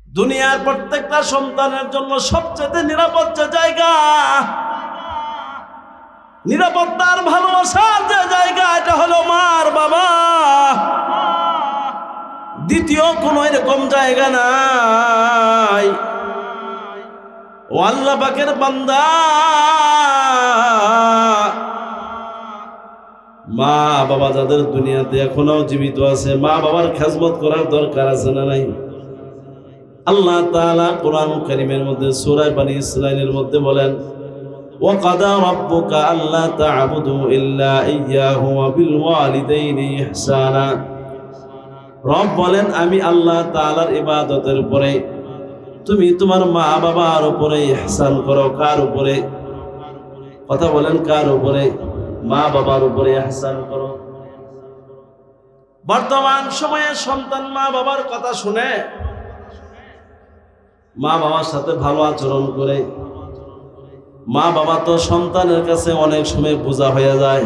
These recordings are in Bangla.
দুনিয়ার প্রত্যেকটা সন্তানের জন্য সবচেয়ে নিরাপদ যে জায়গা, নিরাপত্তার ভালোবাসার যে জায়গা, এটা হলো মার বাবা। দ্বিতীয় কোনো এরকম জায়গা নাই। ও আল্লাহ পাকের বান্দা, মা বাবা যাদের দুনিয়াতে এখনো জীবিত আছে, মা বাবার খেজমত করার দরকার আছে না নাই? আল্লাহ তাআলা কোরআন কারীমের মধ্যে সূরা বনী ইসরাঈলের মধ্যে বলেন, ওয়া কাদা রাব্বুকা আল্লা তা'বুদু ইল্লা ইয়্যাহু ওয়া বিল ওয়ালিদাইনি ইহসানা। রব বলেন, আমি আল্লাহ তাআলার ইবাদতের পরে তুমি তোমার মা বাবার উপরে ইহসান করো। কার উপরে? কথা বলেন, কার উপরে? মা বাবার উপরে ইহসান করো। বর্তমান সময়ে সন্তান মা বাবার কথা শুনে, মা বাবার সাথে ভালো আচরণ করে। মা বাবা তো সন্তানের কাছে অনেক সময় বোঝা হয়ে যায়।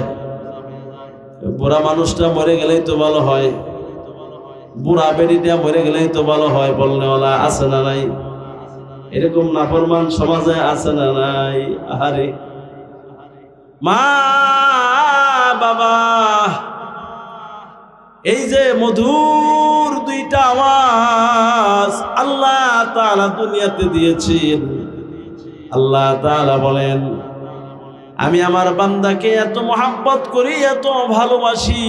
বুড়া মানুষটা মরে গেলেই তো ভালো হয়, বুড়া বেড়িটা মরে গেলেই তো ভালো হয় বলনেওয়ালা আছে না নাই? এরকম নাফরমান সমাজে আছে না নাই? আহারে মা বাবা, এই যে মধুর দুইটা আওয়াজ আল্লাহ তাআলা দুনিয়াতে দিয়েছেন। আল্লাহ তাআলা বলেন, আমি আমার বান্দাকে এত মহব্বত করি, এত ভালোবাসি।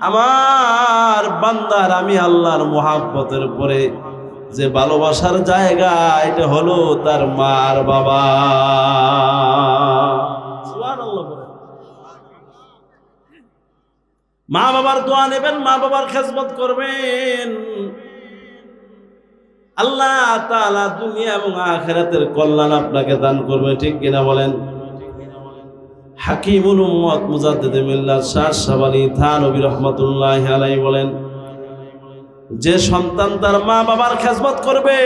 আমার বান্দার আমি আল্লাহর মহব্বতের পরে যে ভালোবাসার জায়গা, এটা হলো তার মার বাবা। সুবহানাল্লাহ বলেন। মা বাবার দোয়া নেবেন, মা বাবার খেজমত করবেন। আল্লাহ তাআলা দুনিয়া এবং আখিরাতের কল্যাণ আপনাকে দান করবে, ঠিক কিনা বলেন? হাকিমুল উম্মত মুজাদ্দিদে মিল্লাত শাহ শাবানী থানভী রাহমাতুল্লাহি আলাইহি বলেন, যে সন্তান তার মা বাবার খেজমত করবে,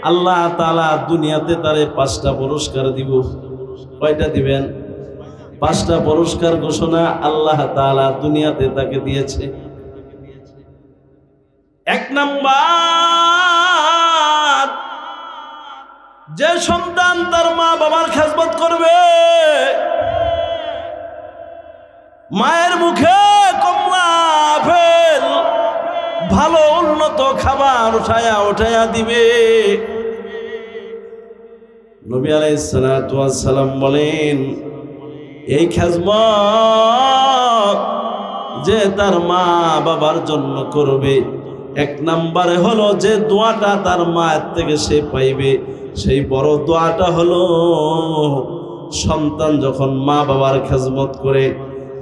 আল্লাহ তাআলা দুনিয়াতে তারে 5টা পুরস্কার দিব। কয়টা দিবেন? 5টা পুরস্কার ঘোষণা আল্লাহ তাআলা দুনিয়াতে তাকে দিয়েছে। 1 নাম্বার, যে সন্তান তার মা বাবার খেজমত করবে, মায়ের মুখে কমলা আপেল ভালো উন্নত খাবার উঠায়া উঠায়া দিবে। নবী আলাইহিস সালাতু ওয়াস সালাম বলেন, এই খেজমত যে তার মা বাবার জন্য করবে, 1 নম্বরে হলো যে দোয়াটা তার মায়ের থেকে সে পাইবে, সেই বড় দোয়াটা হলো সন্তান যখন মা বাবার খেজমত করে,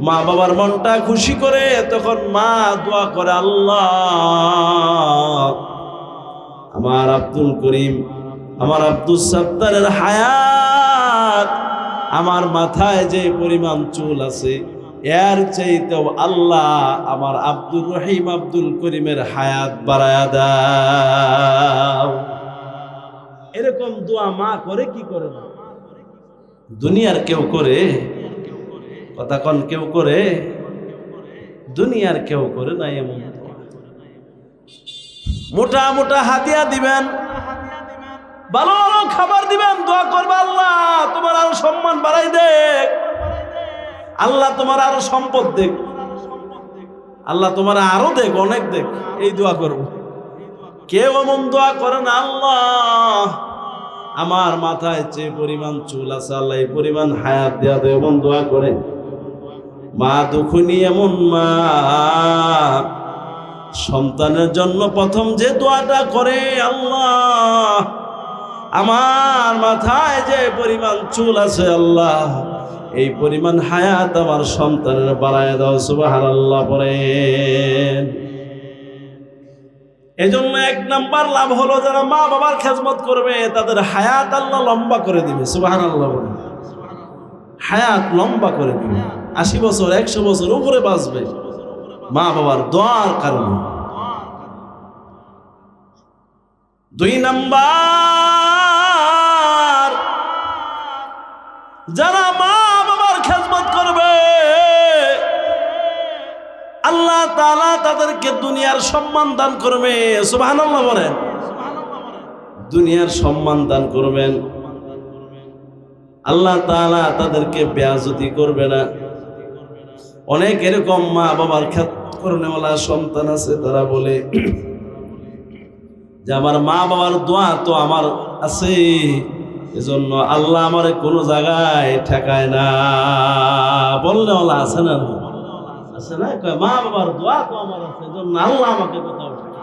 মা বাবার মনটা খুশি করে, তখন মা দোয়া করে, আল্লাহ আমার আব্দুল করিম, আমার আব্দুল সাত্তারের হায়াত, আমার মাথায় যে পরিমাণ চুল আছে এর চাইতেও আল্লাহ আমার আব্দুর রহিম আব্দুল করিমের হায়াত বাড়ায়া দাও। এরকম দোয়া মা করে কি করে না? দুনিয়ার কেউ করে? কথা কন, কেউ করে? দুনিয়ার কেউ করে না এমন দোয়া। মোটা মোটা হাদিয়া দিবেন, ভালো ভালো খাবার দিবেন, দোয়া করবে আল্লাহ তোমার আরো সম্মান বাড়াই দেখ, আল্লাহ তোমার আরো সম্পদ দেখ, আল্লাহ তোমার আরো দেখ, অনেক দেখ, এই দোয়া করব। কেউ এমন দোয়া করে না, আল্লাহ আমার মাথায় যে পরিমাণ চুল আছে আল্লাহ এই পরিমাণ হায়াত দেয়া দেয়, এমন দোয়া করে? মা দুঃখনী এমন মা সন্তানের জন্য প্রথম যে দোয়াটা করে, আল্লাহ আমার মাথায় যে পরিমাণ চুল আছে আল্লাহ এই পরিমাণ হায়াত আমার সন্তানের বাড়ায় দাও। সুবহানাল্লাহ বলেন। এজন্য 1 নাম্বার লাভ হলো যারা মা বাবার খেজমত করবে তাদের হায়াত আল্লাহ লম্বা করে দিবে। সুবহানাল্লাহ বলেন। হায়াত লম্বা করে দিবে, 80 বছর 100 বছর উপরে বাঁচবে মা বাবার দোয়ার কারণে। 2 নাম্বার, যারা মা বাবার খেজমত করবে আল্লাহ তাআলা তাদেরকে দুনিয়ার সম্মান দান করবে। সুবহানাল্লাহ বলেন। দুনিয়ার সম্মান দান করবেন। আল্লাহ তাআলা তাদেরকে বেয়াজতি করবে না। অনেক এরকম মা বাবার খ্যাত করনেওয়ালা সন্তান আছে, তারা বলে যে আমার মা বাবার দোয়া তো আমার আছে, এজন্য আল্লাহ আমার কোনো জায়গায় ঠেকায় না। বলনেওয়ালা আছে না? আছে না? কয় মা বাবার দোয়া তো আমার আছে, এজন্য আল্লাহ আমাকে কোথাও ঠেকায় না।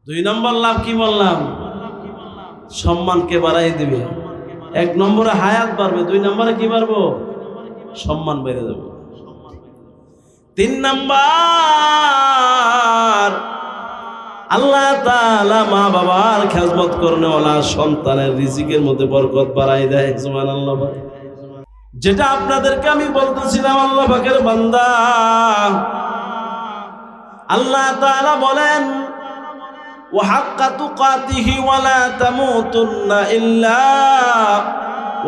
2 নম্বর লাভ কি বললাম? সম্মানকে বাড়াই দিবে। 1 নম্বরে হায়াত বাড়বে, 2 নম্বরে কি বাড়বো? সম্মান বেড়ে যাবে। 3 নাম্বার, আল্লাহ তাআলা মা বাবার খেজমত করনেওয়ালা সন্তানের রিজিকের মধ্যে বরকত বাড়াই দেয়। সুবহানাল্লাহ। যেটা আপনাদেরকে আমি বলতেছিলাম, আল্লাহ পাকের বান্দা, আল্লাহ তাআলা বলেন وحق تقاته ولا تموتن إلا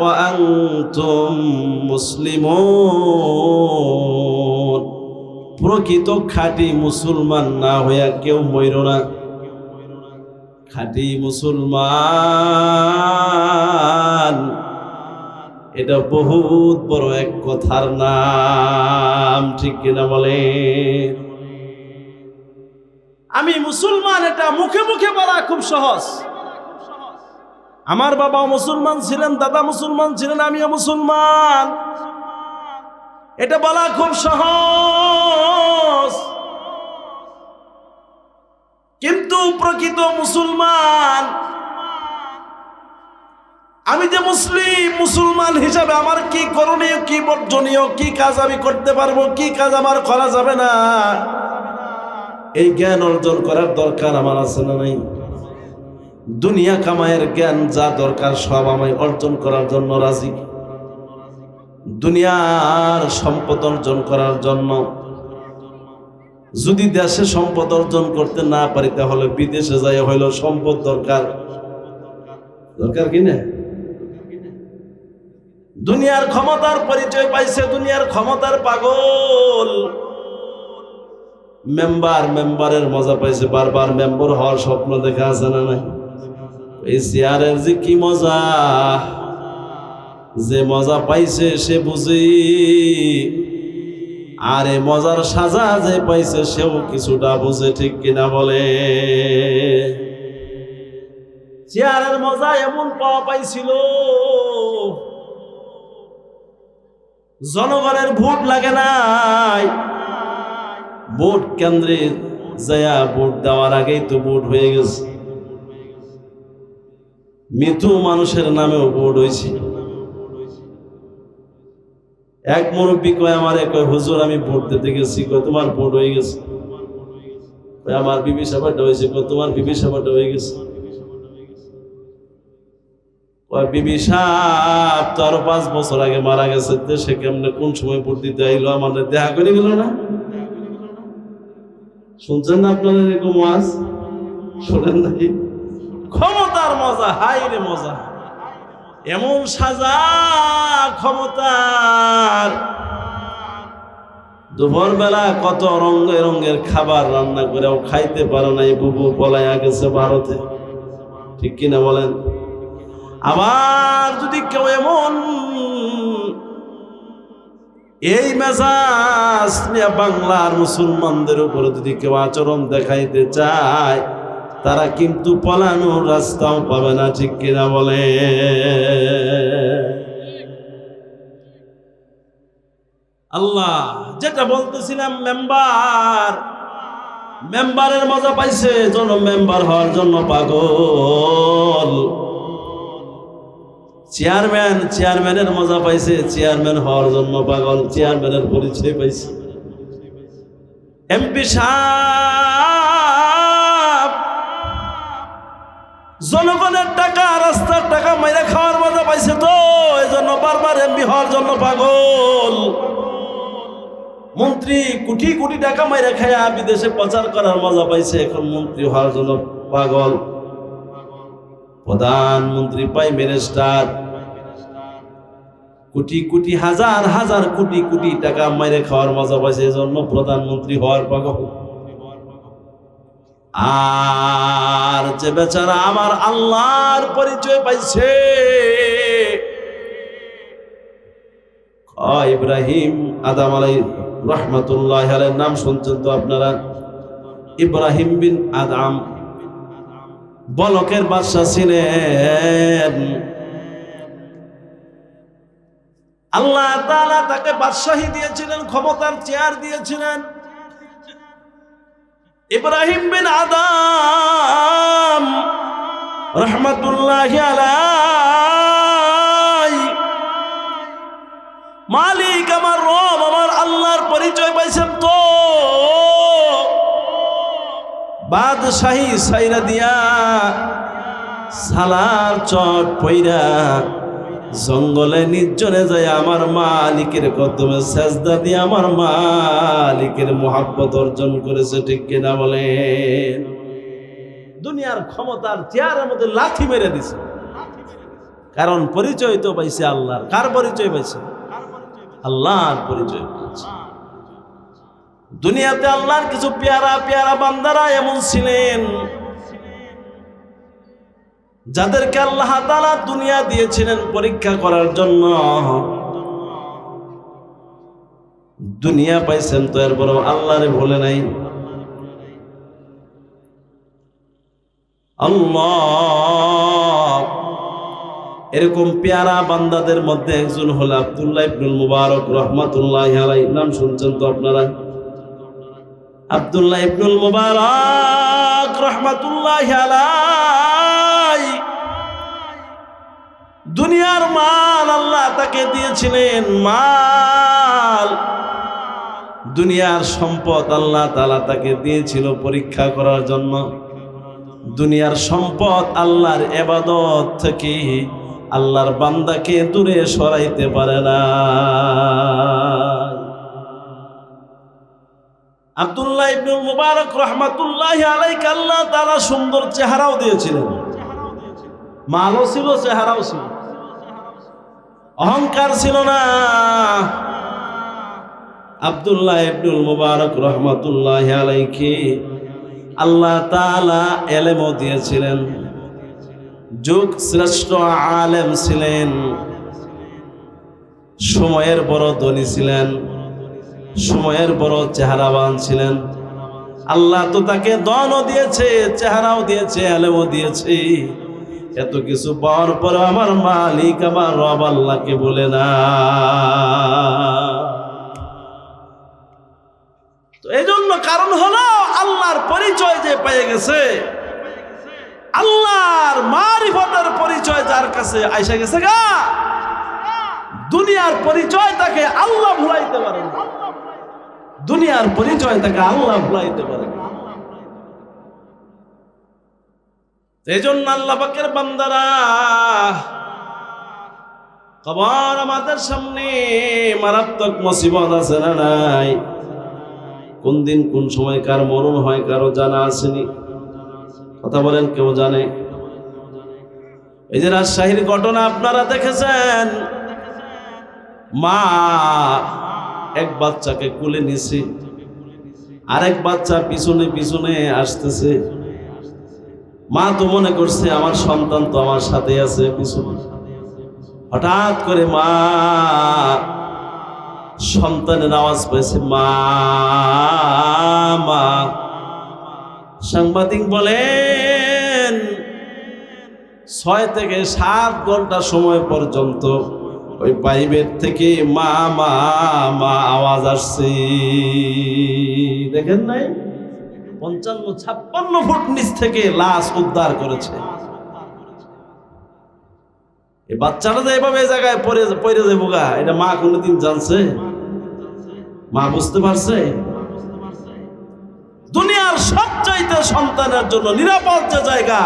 وأنتم مسلمون। প্রকৃত খাঁটি মুসলমান না হইয়া কেউ মইরো না। খাঁটি মুসলমান এটা বহুত বড় এক কথার নাম, ঠিক কিনা বলে? আমি মুসলমান এটা মুখে মুখে বলা খুব সহজ। আমার বাবা মুসলমান ছিলেন, দাদা মুসলমান ছিলেন, আমিও মুসলমান, এটা বলা খুব সহজ। কিন্তু প্রকৃত মুসলমান, আমি যে মুসলমান হিসাবে আমার কি করণীয়, কি বর্জনীয়, কি কাজ আমি করতে পারবো, কি কাজ আমার করা যাবে না, এই জ্ঞান অর্জন করার দরকার আমার আছে না নাই? দুনিয়া কামায়ের জ্ঞান যা দরকার সব আমি অর্জন করার জন্য রাজি। দুনিয়ার সম্পদ অর্জন করার জন্য, যদি দেশে সম্পদ অর্জন করতে না পারি তাহলে বিদেশে যাই হইল সম্পদ দরকার। দরকার কি না? দুনিয়ার ক্ষমতার পরিচয় পাইছে, দুনিয়ার ক্ষমতার পাগল। মেম্বারের মজা পাইছে, বারবার মেম্বার হওয়ার স্বপ্ন দেখা আছে না নাই? এই চেয়ারের যে কি মজা, যে মজা পাইছে সে বুঝি, আর এই মজার সাজা যে পাইছে সেও কিছুটা বুঝে, ঠিক কিনা বলে? চেয়ারের মজা এমন পাওয়া পাইছিল, জনগণের ভোট লাগে নাই। ভোট কেন্দ্রে যায়া ভোট দেওয়ার আগেই তো ভোট হয়ে গেছে। মৃত্যু মানুষের নামেও ভোট হয়েছে। এক মুরব্বী কয় আমারে, কয় হুজুর আমি ভোট দিতে গেছি, কয় তোমার ভোট হয়ে গেছে? আমার বিবি সাহেবটা হয়েছে, কয় তোমার বিবি সাহেবটা হয়ে গেছে? কয় বিবি সাহেব তো আরো 5 বছর আগে মারা গেছে, সে কেমনে কোন সময় ভোট দিতে আইলো, আমাদের দেখা করে গেল না? শুনছেন না আপনারা এরকম ওয়াজ? শোনেন নাই? ক্ষমতার মজা, হাই রে মজা, এমন সাজা ক্ষমতার। দুপুর বেলা কত রঙের খাবার রান্না করেও খাইতে পারে নাই, বুবু পলাইয়া গেছে ভারতে, ঠিক কিনা বলেন? আবার যদি কেউ এমন এই মেজাজ নিয়ে বাংলার মুসলমানদের উপরে যদি কেউ আচরণ দেখাইতে চায়, তারা কিন্তু পলানোর রাস্তাও পাবে না, ঠিক কিনা বলে? আল্লাহ যেটা বলতেছিলাম, মেম্বারের মজা পাইছে, জন্য মেম্বার হওয়ার জন্য পাগল। চেয়ারম্যানের মজা পাইছে, চেয়ারম্যান হওয়ার জন্য পাগল, চেয়ারম্যানের পরিচয় পাইছে। এমপি সাহেব জনগণের টাকা, রাস্তার টাকা মাইরা খাওয়ার মজা পাইছে, তো এই জন্য বারবার এমপি হওয়ার জন্য পাগল। মন্ত্রী কোটি কোটি টাকা মাইরা খায়া বিদেশে প্রচার করার মজা পাইছে, এখন মন্ত্রী হওয়ার জন্য পাগল। প্রধানমন্ত্রী, প্রাইম মিনিস্টার, কোটি কোটি হাজার হাজার কোটি কোটি টাকা মাইরে খাওয়ার মজা পাইছে, এজন্য প্রধানমন্ত্রী হওয়ার পাগল। আর যে বেচারা আমার আল্লাহর পরিচয় পাইছে, ইব্রাহিম আদম আলাইহিস রাহমাতুল্লাহি আলাইহির নাম শুনছেন তো আপনারা? ইব্রাহিম বিন আদম বলকের বাদশা ছিলেন। আল্লাহ তাআলা তাকে বাদশাহী দিয়েছিলেন, ক্ষমতার চেয়ার দিয়েছিলেন। ইব্রাহিম বিন আদম রাহমাতুল্লাহি আলাইহি মালিক আমার রব আমার আল্লাহর পরিচয় পাইছেন তো বাদশাহী সাইরা দিয়া সালার চট পইরা জঙ্গলে নির্জনে যায় আমার মালিকের কদমে সেজদা দিয়ে আমার মালিকের মহব্বত অর্জন করেছে। ঠিক কিনা বলেন? দুনিয়ার ক্ষমতার চেয়ারের মধ্যে লাথি মেরে দিছে, কারণ পরিচয় তো পাইছে আল্লাহর। কার পরিচয় পাইছে? আল্লাহর পরিচয় পাইছে। দুনিয়াতে আল্লাহর কিছু পেয়ারা পেয়ারা বান্দারা এমন ছিলেন যাদেরকে আল্লাহ তাআলা দুনিয়া দিয়েছিলেন পরীক্ষা করার জন্য। দুনিয়া পাইছেন তো এরপর আল্লাহরে ভুলে নাই। আল্লাহ এরকম পেয়ারা বান্দাদের মধ্যে একজন হল আব্দুল্লাহ ইবনুল মুবারক রাহমাতুল্লাহি আলাইহি। নাম শুনছেন তো আপনারা? আব্দুল্লাহ ইবনুল মুবারক রাহমাতুল্লাহি আলাইহি দুনিয়ার মাল আল্লাহ তাকে দিয়েছিলেন, মাল দুনিয়ার সম্পদ আল্লাহ তাআলা তাকে দিয়েছিল পরীক্ষা করার জন্য। দুনিয়ার সম্পদ আল্লাহর ইবাদত থেকে আল্লাহর বান্দাকে দূরে সরাইতে পারে না। আব্দুল্লাহ ইবনুল মুবারক রাহমাতুল্লাহি আলাইহি আল্লাহ তাআলা সুন্দর চেহারাও দিয়েছিলেন, মালও ছিল, চেহারাও ছিল, অহংকার ছিল না। আব্দুল্লাহ ইবনুল মুবারক রাহমাতুল্লাহি আলাইহি আল্লাহ তাআলা ইলমও দিয়েছিলেন, যুগ শ্রেষ্ঠ আলেম ছিলেন, সময়ের বড় ধনী ছিলেন, সময়ের বড় চেহারাবান ছিলেন। আল্লাহ তো তাকে ধনও দিয়েছে, চেহারাও দিয়েছে, ইলমও দিয়েছে। এত কিছু পাওয়ার পরে আমার মালিক আমার রব আল্লাহকে বলে না। তো এই জন্য কারণ হলো আল্লাহর পরিচয় যে পেয়ে গেছে, আল্লাহর মারিফতের পরিচয় যার কাছে আইসা গেছে গা, দুনিয়ার পরিচয় তাকে আল্লাহ ভুলাইতে পারে না। দুনিয়ার পরিচয় তাকে আল্লাহ ভুলাইতে পারে না। এই জন্য আল্লাহ পাকের বান্দারা, কবর আমাদের সামনে মারাত্মক মুসিবত আছে না নাই? কোন দিন কোন সময় কার মরণ হয় কারো জানা আসেনি? কথা বলেন, কেউ জানে? এই যে রাজশাহীর ঘটনা আপনারা দেখেছেন, মা এক বাচ্চাকে কোলে নিছে, আরেক বাচ্চা পিছনে পিছনে আসতেছে। মা তো মনে করছে আমার সন্তান তো আমার সাথে আছে পিছনে। হঠাৎ করে মা সন্তানের আওয়াজ পাইছে, মা মা। সাংবাদিক বলেন 6 থেকে 7 ঘন্টা সময় পর্যন্ত ওই পাইপের থেকে মা মা মা আওয়াজ আসছে। দেখেন নাই? 55-56 ফুট নিচ থেকে লাশ উদ্ধার করেছে। এই বাচ্চাটা যে এভাবে এই জায়গায় পড়ে যাবো গা, এটা মা কোনোদিন জানছে? মা বুঝতে পারছে? দুনিয়ার সবচাইতে সন্তানের জন্য নিরাপদ যে জায়গা,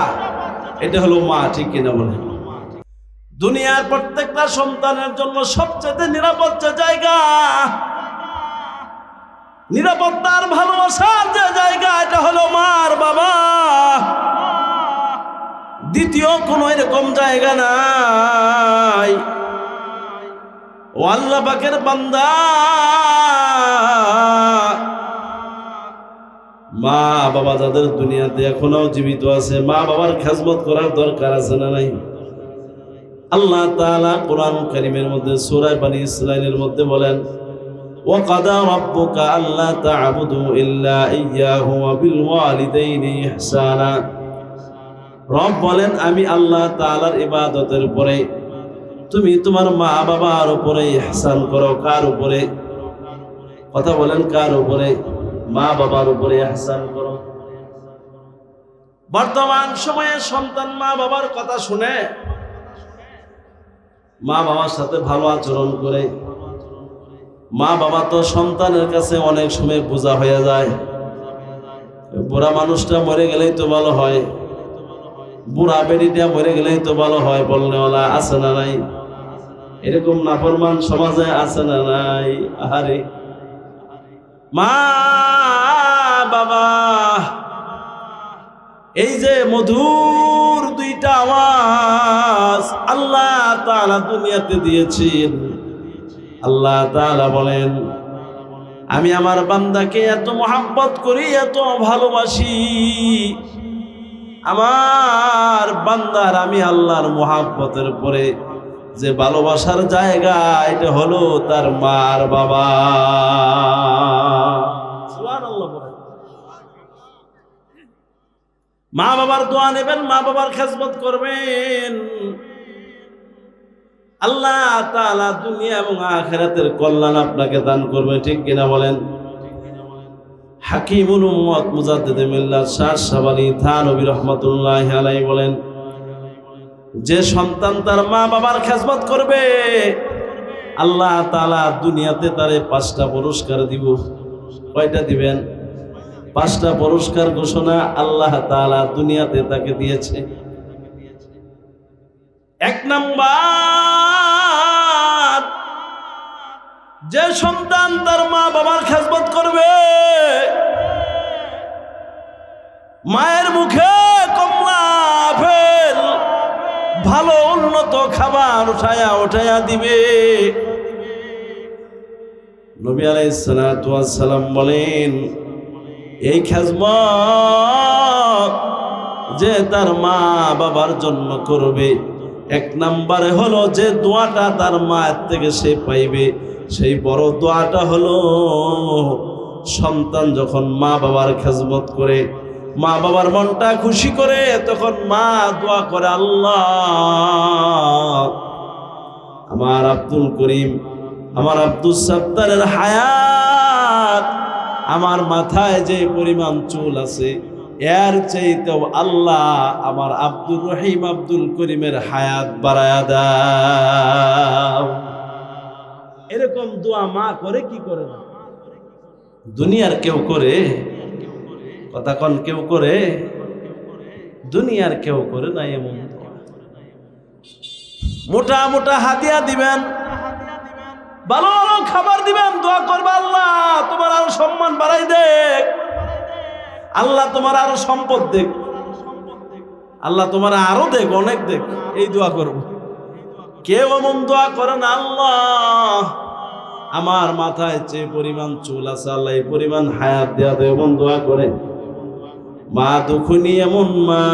এটা হলো মা। ঠিক কিনা বলে? দুনিয়ার প্রত্যেকটা সন্তানের জন্য সবচেয়ে নিরাপদ যে জায়গা, নিরাপত্তার ভালোবাসার যে জায়গা, এটা হলো মার বাবা। দ্বিতীয় কোনো এরকম জায়গা নাই। ও আল্লাহ পাকের বান্দা, মা বাবা যাদের দুনিয়াতে এখনো জীবিত আছে, মা বাবার খেজমত করার দরকার আছে না নাই? আল্লাহ তাআলা কোরআন কারীমের মধ্যে সূরা বনী ইসরাঈলের মধ্যে বলেন, ওয়া কাদা রাব্বুকা আল্লা তা'বুদু ইল্লা ইয়্যাহু ওয়া বিল ওয়ালিদাইনি ইহসানা। রব বলেন, আমি আল্লাহ তাআলার ইবাদতের পরে তুমি তোমার মা বাবার উপরে ইহসান করো। কার উপরে? কথা বলেন, কার উপরে? মা বাবার উপরে ইহসান করো। বর্তমান সময়ে সন্তান মা বাবার কথা শুনে, মা বাবার সাথে ভালো আচরণ করে। মা বাবা তো সন্তানের কাছে অনেক সময় বোঝা হয়ে যায়। বুড়া মানুষটা মরে গেলেই তো ভালো হয়, বুড়া বেড়িটা মরে গেলেই তো ভালো হয় বলনেওয়ালা আছে না নাই? এরকম নাফরমান সমাজে আছে না নাই? আহারে মা বাবা, এই যে মধুর দুইটা আওয়াজ আল্লাহ তাআলা দুনিয়াতে দিয়েছেন। আল্লাহ তাআলা বলেন, আমি আমার বান্দাকে এত মহব্বত করি, এত ভালোবাসি। আমার বান্দার আমি আল্লাহর মহব্বতের পরে যে ভালোবাসার জায়গা, এটা হলো তার মার বাবা। সুবহানাল্লাহ। মা বাবার দোয়া নেবেন, মা বাবার খেজমত করবেন। আল্লাহ তাআলা দুনিয়া এবং আখিরাতের কল্যাণ আপনাকে দান করবে, ঠিক কিনা বলেন? হাকিমুল উম্মত মুজাদ্দিদে মিল্লাত শাহ শাবানী থানভী রাহমাতুল্লাহি আলাইহি বলেন, যে সন্তান তার মা বাবার খেজমত করবে, আল্লাহ তাআলা দুনিয়াতে তারে 5টা পুরস্কার দিব। কয়টা দিবেন? 5টা পুরস্কার ঘোষণা আল্লাহ তাআলা দুনিয়াতে তাকে দিয়েছে। 1 নাম্বার, যে সন্তান তার মা বাবার খেজমত করবে, মায়ের মুখে কমলা আপেল ভালো উন্নত খাবার উঠায়া উঠায়া দিবে। নবী আলাইহিস সালাতু ওয়াস সালাম বলেন, এই খেজমত যে তার মা বাবার জন্য করবে, 1 নম্বরে হলো যে দোয়াটা তার মায়ের থেকে সে পাইবে, সেই বড় দোয়াটা হলো সন্তান যখন মা বাবার খেজমত করে, মা বাবার মনটা খুশি করে, তখন মা দোয়া করে, আল্লাহ আমার আব্দুল করিম, আমার আব্দুল সাত্তারের হায়াত, আমার মাথায় যে পরিমাণ চুল আছে এর চাইতেও আল্লাহ আমার আব্দুর রহিম আব্দুল করিমের হায়াত বাড়ায়া দাও। এরকম দোয়া মা করে কি করে না? দুনিয়ার কেউ করে? কথা কন, কেউ করে? দুনিয়ার কেউ করে না এমন দোয়া। মোটা মোটা হাদিয়া দিবেন, ভালো ভালো খাবার দিবেন, দোয়া করবে আল্লাহ তোমার আরো সম্মান বাড়াই দেখ, আল্লাহ তোমার আরো সম্পদ দেখ, আল্লাহ তোমার আরো দেখ, অনেক দেখ, এই দোয়া করব। কেউ এমন দোয়া করে না, আল্লাহ আমার মাথায় যে পরিমাণ চুল আছে আল্লাহ এই পরিমাণ হায়াত দেয়া দেয়, এমন দোয়া করে? মা দুঃখনী এমন মা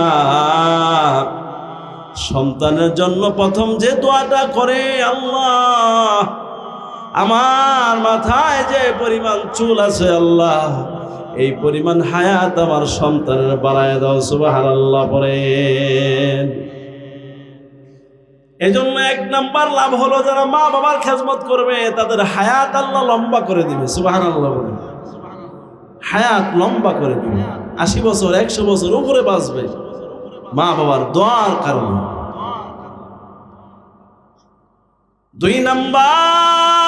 সন্তানের জন্য প্রথম যে দোয়াটা করে, আল্লাহ আমার মাথায় যে পরিমাণ চুল আছে আল্লাহ এই পরিমাণ হায়াত আমার সন্তানের বাড়ায় দাও। সুবহানাল্লাহ পড়েন। এজন্য 1 নাম্বার লাভ হলো যারা মা বাবার খেজমত করবে তাদের হায়াত আল্লাহ লম্বা করে দিবে। সুবহানাল্লাহ বলেন। হায়াত লম্বা করে দিবে, 80 বছর 100 বছর উপরে বাঁচবে মা বাবার দোয়ার কারণে। 2 নাম্বার,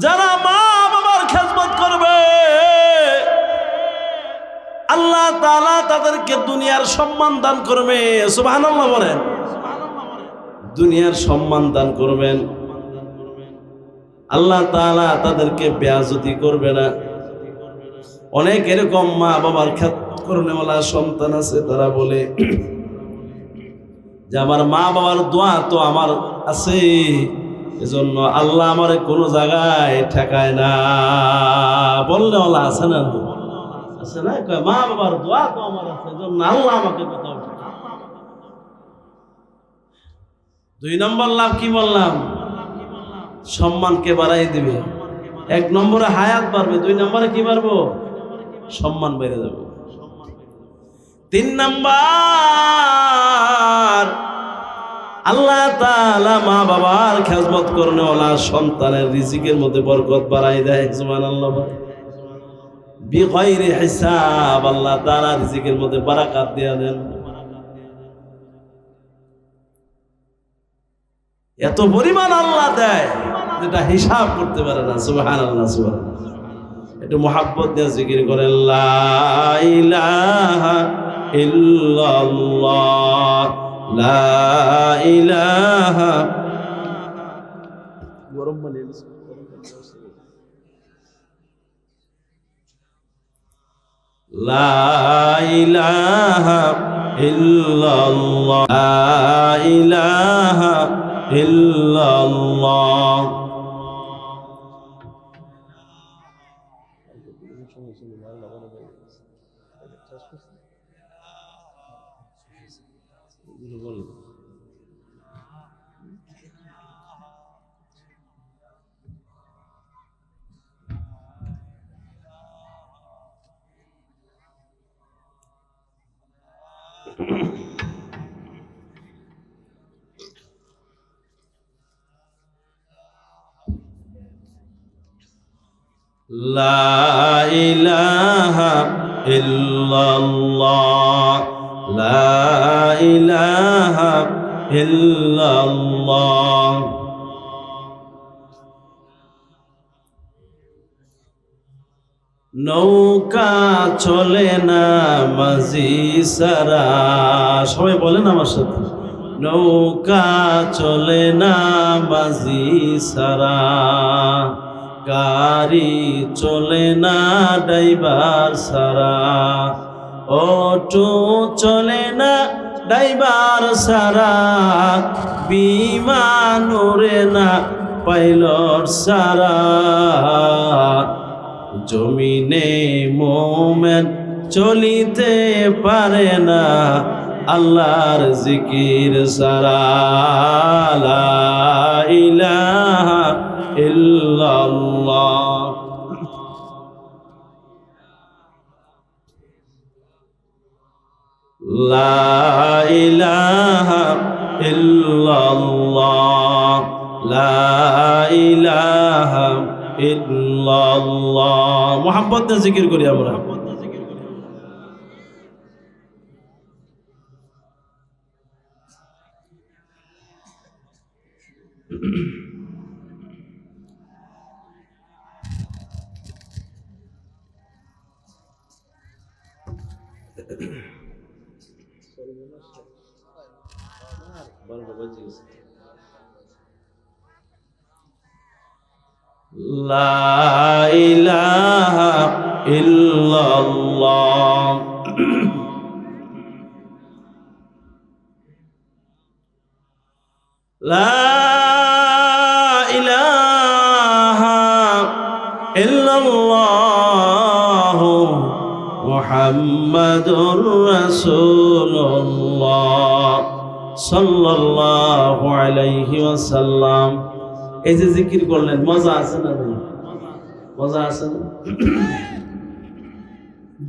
যারা মা বাবার খেজমত করবে আল্লাহ তাআলা তাদেরকে দুনিয়ার সম্মান দান করবে। সুবহানাল্লাহ বলেন। দুনিয়ার সম্মান দান করবেন, আল্লাহ তাআলা তাদেরকে বেয়াজতি করবে না। অনেক এরকম মা বাবার খেদমত করেওয়ালা সন্তান আছে, তারা বলে যে আমার মা বাবার দোয়া তো আমার আছে, এজন্য আল্লাহ আমার কোনো জায়গায় ঠেকায় না। বললে আল্লাহ আছে না? আছে না? কয় মা বাবার দোয়া তো আমার আছে, এজন্য আল্লাহ আমাকে কোথাও ঠেকায় না। 2 নম্বর লাভ কি বললাম? সম্মানকে বাড়াই দিবে। 1 নম্বরে হায়াত বাড়বে, 2 নম্বরে কি বাড়বো? সম্মান বেড়ে যাবে। 3 নাম্বার, আল্লাহ তাআলা মা বাবার খেজমত করনে ওলা সন্তানের রিজিকের মধ্যে বরকত বাড়াই দেয়। সুবহানাল্লাহ। বিগাইরি হিসাব আল্লাহ তাআলা রিজিকের মধ্যে বারাকাত দিয়ে দেন। এত পরিমাণ আল্লাহ দেয় যেটা হিসাব করতে পারে না। সুবহানাল্লাহ, সুবহানাল্লাহ। একটু মুহাব্বত দিয়ে জিকির করেন, লা ইলাহা ইল্লাল্লাহ, লা ইলাহা। গরম পানি, লা ইলাহা ইল্লাল্লাহ, লা ইলাহা ইল্লাল্লাহ। লা ইলাহা ইল্লাল্লাহ, লা ইলাহা ইল্লাল্লাহ। নৌকা চলে না মাঝি সারা। সবাই বলেন আমার সাথে, নৌকা চলে না মাঝি সারা, গাড়ি চলে না ড্রাইভার সারা, অটো চলে না ড্রাইভার সারা, বিমান ওড়ে না পাইলট সারা, জমিনে মোমেন চলিতে পারে না আল্লাহর জিকির সারা। লা ইলাহা ইল্লাল্লাহ, লা ইলাহা ইল্লাল্লাহ, লা ইলাহা ইল্লাল্লাহ। মুহাব্বত দিয়ে জিকির করি আমরা। লা ইলাহা ইল্লাল্লাহ, লা ইলাহা ইল্লাল্লাহ, মুহাম্মাদুর রাসূলুল্লাহ সাল্লাল্লাহু আলাইহি ওয়াসাল্লাম। এই যে জিকির করলেন, মজা আছে না? মজা আছে না?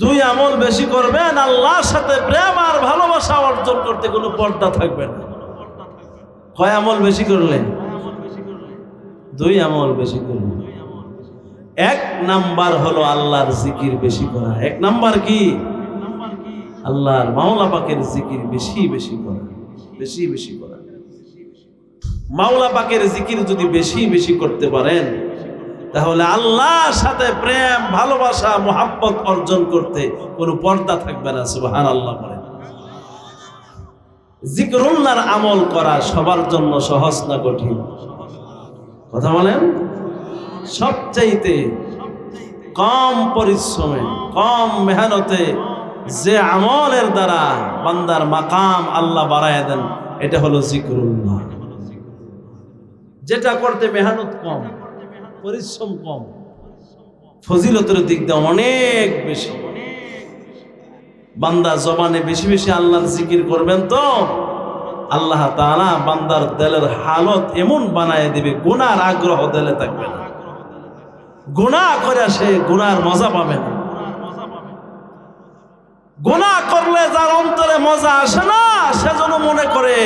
2 আমল বেশি করবেন, আল্লাহর সাথে প্রেম আর ভালোবাসা অর্জন করতে কোনো পর্দা থাকবে না। কয় আমল বেশি করলেন? 2 আমল বেশি করলেন। 1 নাম্বার হলো আল্লাহর জিকির বেশি করা। 1 নাম্বার কি? আল্লাহর মাওলা পাকের জিকির বেশি বেশি করা, বেশি বেশি করা। মাওলা পাকের জিকির যদি বেশি বেশি করতে পারেন, তাহলে আল্লাহর সাথে প্রেম ভালোবাসা মুহাব্বত অর্জন করতে কোনো পর্দা থাকবে না। সুবহানাল্লাহ বলেন। জিকরুল্লাহর আমল করা সবার জন্য সহজ না কঠিন? কথা বলেন। সবচাইতে কম পরিশ্রমে, কম মেহনতে যে আমলের দ্বারা বান্দার মাকাম আল্লাহ বাড়ায় দেন, এটা হলো জিকরুল্লাহ। যেটা করতে মেহনত কম, পরিশ্রম কম, ফজিলতের দিক দিয়ে অনেক বেশি। বান্দা জবানে বেশি বেশি আল্লাহর জিকির করবেন তো আল্লাহ তাআলা বান্দার দিলের হালত এমন বানায় দিবে, গুনার আগ্রহ দিলে থাকবে না। গুনাহ করে সে গুনার মজা পাবে না। গুনাহ করলে যার অন্তরে মজা আসে না, সেজন্য মনে করে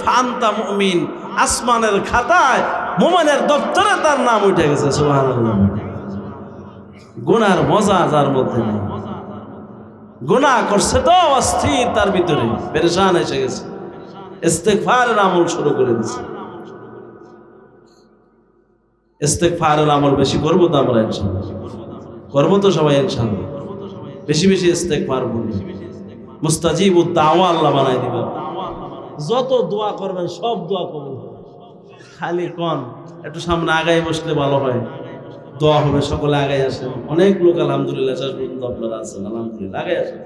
ফান্তা মুমিন, আসমানের খাতায় মুমিনের দপ্তরে তার নাম উঠে গেছে। সুবহানাল্লাহ। গুনার মজা যার মধ্যে নেই, গুনাহ করছে তো অস্থির, তার ভিতরে পেরেশান এসে গেছে, ইস্তেগফারের আমল শুরু করে দিয়েছে। ইস্তেগফারের আমল বেশি করবো তো আমরা ইনশাআল্লাহ, করবো তো সবাই ইনশাআল্লাহ। বেশি বেশি ইস্তেগফার করব, মুস্তাজিবুদ দাওয়া আল্লাহ বানাই দিবেন। যত দোয়া করবেন সব দোয়া কবুল হবে। খালি কোন একটু সামনে আগায় বসলে ভালো হয়, দোয়া হবে। সকলে আগায় আসেন, অনেক লোক আলহামদুলিল্লাহ শেষ পর্যন্ত আপনারা আছেন, আলহামদুলিল্লাহ। আগায় আসেন,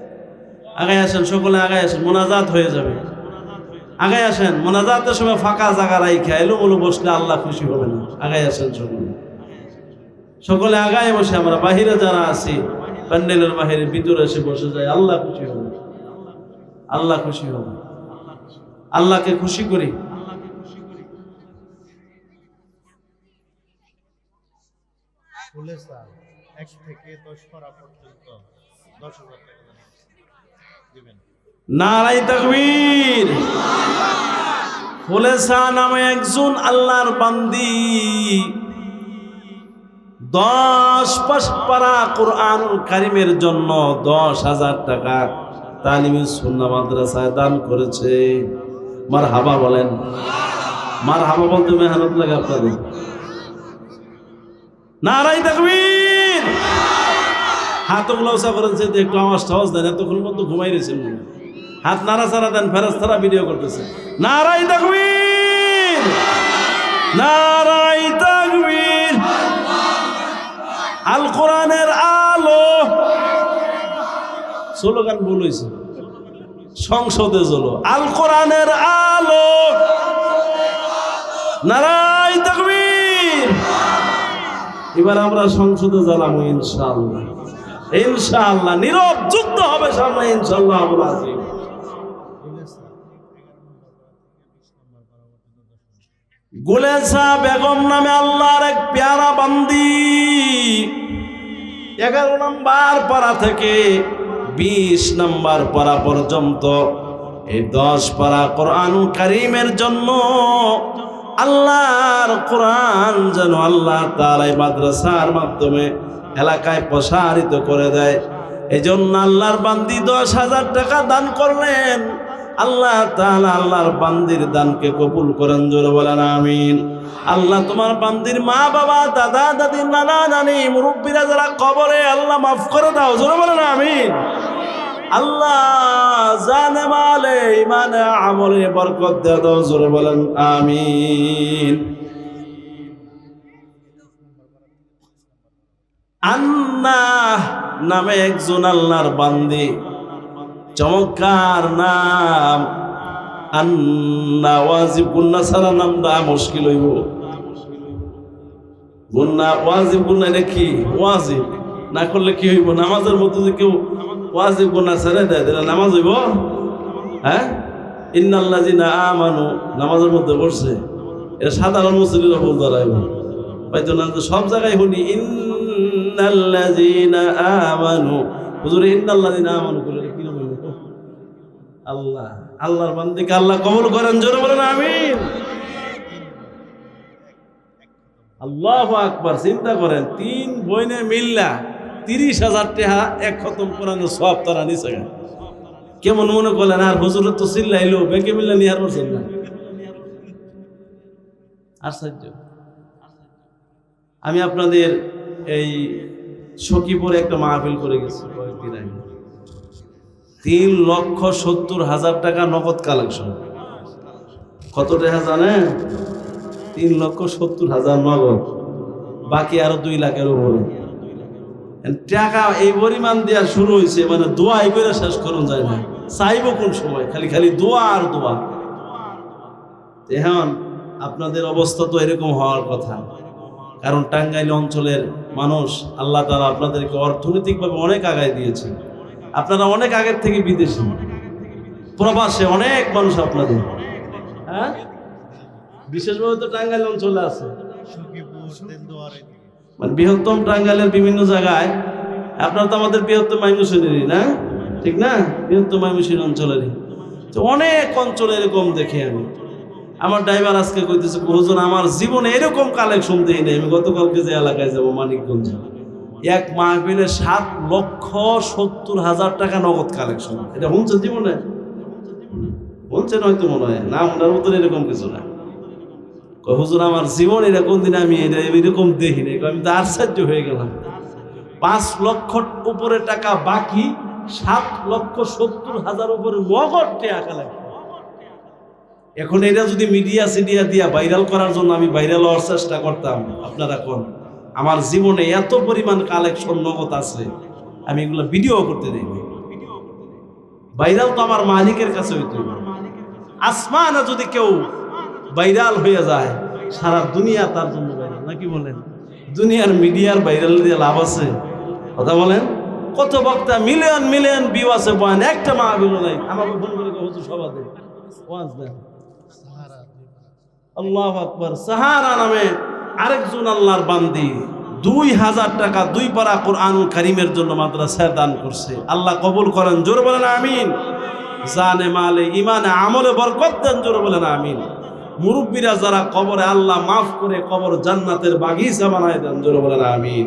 আগায় আসেন, সকলে আগায় আসেন, মোনাজাত হয়ে যাবে। আগায় আসেন, মোনাজাতের সময় ফাঁকা জায়গা রাইখা এলোমেলো বসলে আল্লাহ খুশি হবে না। আগায় আসেন সকলে, সকলে আগায় বসে আমরা বাহিরে যারা আছি প্যান্ডেলের বাহিরে ভিতরে এসে বসে যায়, আল্লাহ খুশি হবে, আল্লাহ খুশি হবে। আল্লাহকে খুশি করি। নারাই তাকবীর। ফুলেসা নামে একজন আল্লাহর বান্দি 10 পারা কুরআনুল কারীমের জন্য 10,000 টাকা তালিমি সুন্নাহ মাদ্রাসায় দান করেছে। মারহাবা বলেন। মারহাবা বলতে মেহনত লাগে আপনাদের। নারাই তাকবীর। হাতগুলো উঁচা করেন, যে একটু আওয়াজ টাওয়াজ দেন, এতক্ষণ মতো ঘুমাই রয়েছেন। হাত নাড়াচাড়া দেন, ফেরেশতারা ভিডিও করতেছে। নারাই তাকবীর, নারাই তাকবীর। আল কোরআনের আলো স্লোগান ভুল হয়েছে, সংসদে চলো। আল কোরআনের আলো, নারাই তাকবীর। এবার আমরা সংসদে জ্বালাবো ইনশাআল্লাহ, ইনশাআল্লাহ। নীরব যুদ্ধ হবে সামনে ইনশাআল্লাহ। আমরা আছি। গুলেসা বেগম নামে আল্লাহর এক পেয়ারা বান্দি 11 নম্বর পারা থেকে 20 নম্বর পারা পর্যন্ত এই 10 পারা কোরআনুল কারীমের জন্য আল্লাহর কোরআন যেন আল্লাহ তাআলা মাদ্রাসার মাধ্যমে এলাকায় প্রসারিত করে দেয়। এজন্য আল্লাহর বান্দি 10,000 টাকা দান করলেন। আল্লাহ তাআলা আল্লাহর বান্দির দানকে কবুল করেন, জোরে বলেন আমিন। আল্লাহ তোমার বান্দির মা বাবা, দাদা দাদি, নানা নানি, মুরব্বীরা যারা কবরে, আল্লাহ মাফ করে দাও, জোরে বলেন আমিন। আল্লাহ জানে মালে ইমানে আমলে বরকত দিয়ে দাও, জোরে বলেন আমিন। আন্নাহ নামে একজন আল্লাহর বান্দি, চমৎকার নাম। আন্না ওয়াজিব গুন্না ছাড়া নামটা মুশকিল হইব। গুন্না ওয়াজিব গুন্না এটা কি? ওয়াজিব না করলে কি হইব? নামাজের মধ্যে যে কেউ ওয়াজিব গুন্না ছেড়ে দেয়, তাহলে নামাজ হইব? হ্যাঁ, ইন্নাল্লাযিনা আমানু নামাজের মধ্যে পড়ছে, এটা সাধারণ মুসলিমরা ভুল ধরাইব। হয়তো না সব জায়গায় শুনি ইন্নাল্লাযিনা আমানু, হুজুর ইন্নাল্লাযিনা আমানু বলে কি নাম হইল? আল্লাহ, আল্লাহর বান্দিকে আল্লাহ কবুল করেন, জোরে বলেন আমিন। আল্লাহু আকবার। চিন্তা করেন, 3 বইনে মিল্লা 30,000 টাকা এক খতম কোরআনের সওয়াব তারা নিছে। কেমন মনে করলেন? আর হুজুরের তো চিল্লাইলো, ব্যাংকে মিল্লা নিয়ে আর বলছেন না। আশ্চর্য। আমি আপনাদের এই সখীপুরে একটা মাহফিল করে গেছি কয়েকদিন আগে। 3,70,000 টাকা নগদ কালেকশন। কত টাকা জানেন? 3,70,000 নগদ, বাকি আরো 2 লাখের উপরে টাকা। এই পরিমাণ দেওয়া শুরু হয়েছে, মানে দোয়া করে শেষ করুন যায় না। চাইব কোন সময়? খালি খালি দোয়া আর দোয়া। এখন আপনাদের অবস্থা তো এরকম হওয়ার কথা, কারণ টাঙ্গাইল অঞ্চলের মানুষ আল্লাহ তাআলা আপনাদেরকে অর্থনৈতিকভাবে অনেক আগায় দিয়েছে। আপনারা অনেক আগের থেকে বিদেশি, প্রবাসে অনেক মানুষ আপনাদের, হ্যাঁ, বিশেষভাবে তো টাঙ্গাইল অঞ্চলে আছে, মানে বৃহত্তম টাঙ্গাইলের বিভিন্ন জায়গায়। আপনার তো আমাদের বৃহত্তম ময়মনসিংহেরই, না ঠিক না? বৃহত্তম ময়মনসিংহ অঞ্চলেরই তো অনেক অঞ্চলে এরকম দেখি আমি। আমার ড্রাইভার আজকে কইতেছে, হুজুর আমার জীবনে এরকম কালেকশন দেই নাই। আমি গতকালকে যে এলাকায় যাবো মানিকগঞ্জ, এক মাহফিলে 7,70,000 টাকা নগদ কালেকশন। এটা শুনছেন জীবনে? শুনছেন হয়তো, মনে হয় না, ওনার মতন এরকম কিছু না। হুজুর আমার জীবন এরকম দিন আমি এরকম দেখি নাই। আমি তো আশ্চর্য হয়ে গেলাম। 5 লক্ষ উপরে টাকা বাকি, 7,70,000 উপরে নগদ টাকা লাগে। এখন এটা যদি মিডিয়া সিডিয়া দিয়া ভাইরাল করার জন্য আমি ভাইরাল হওয়ার চেষ্টা করতাম, আপনারা কোন আমার জীবনে এত পরিমাণ কালেকশন নগদ আছে, আমি এগুলো ভিডিও করতে দিই। ভাইরাল তো আমার মালিকের কাছে হইতে হবে। আসমানে যদি কেউ ভাইরাল হয়ে যায়, সারা দুনিয়া তার জন্য ভাইরাল, নাকি বলেন? দুনিয়ার মিডিয়ার ভাইরাল দিয়ে লাভ আছে? কথা বলেন। কত বক্তা মিলিয়ন মিলিয়ন ভিউ আছে, বয়ান একটা মাহফিল নাই। আমাকে ফোন করে হুজুর সভাতে ওয়াজ দেন। আল্লাহু আকবার। সাহারা নামে আরেকজন আল্লাহর বান্দি 2,000 টাকা 2 পারা কোরআনুল কারীমের জন্য মাদ্রাসায় দান করছে। আল্লাহ কবুল করেন, জোরে বলেন আমিন। জানে মালে ইমানে আমলে বরকত দেন, জোরে বলেন আমিন। মুরব্বীরা যারা কবরে, আল্লাহ মাফ করে কবর জান্নাতের বাগিচা বানায় দেন, জোরে বলেন আমিন।